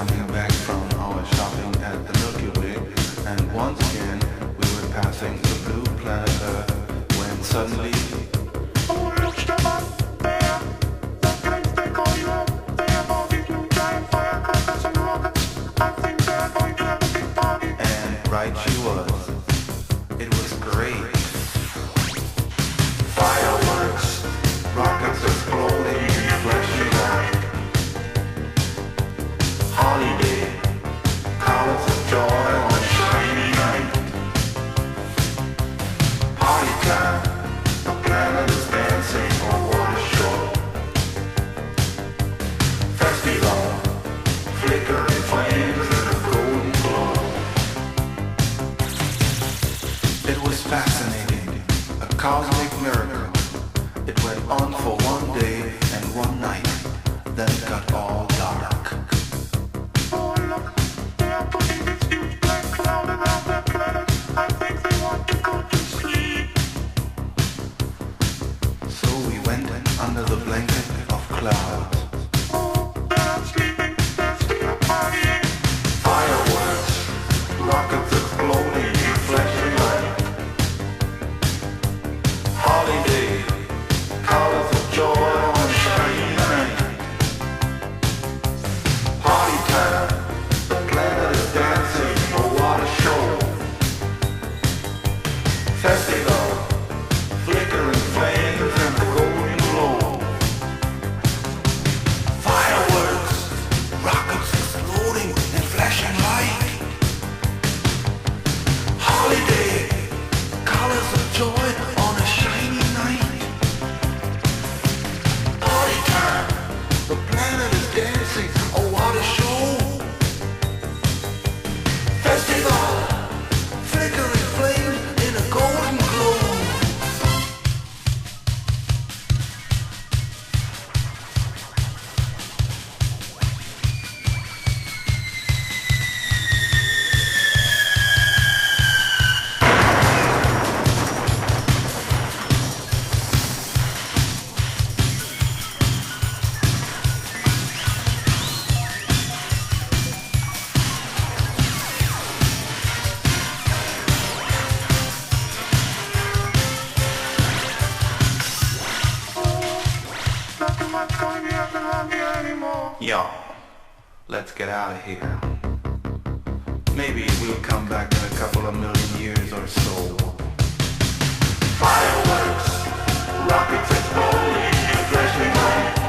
coming back from our shopping at the Milky Way, and once again we were passing the blue planet Earth when suddenly Oh, look, Stephan, there! That place they call Europe. They have all these new giant firecrackers and rockets. I think they're going to have a big party. and right she was. It was great. Fireworks, rockets exploding in flashing light. Holiday, colors of joy on a shiny night. Party time, the planet is dancing on water shore. Festival, flickering flames in a golden glow. It was fascinating, a cosmic miracle. It went on for one day and one night, then it got all dark. Oh, look, they are putting this huge black cloud around their planet. I think they want to go to sleep. So we went under the blanket of clouds. Oh, they're not sleeping. They're still partying. Fireworks, rockets exploding in flashing light. Holiday, colors of joy on a shiny night. Party time, the planet is dancing, oh what a show. Festival, flickering flames and the golden glow. Fireworks, rockets exploding and flashing light. Holiday, colors of joy on a shiny night. Party time, the planet is dancing, oh what a show. Festival, flickering flames in a golden glow. Nothing much going to happen around here anymore. Yo, let's get out of here. Maybe we'll come back in a couple of million years or so. Fireworks, rockets exploding in flashing light.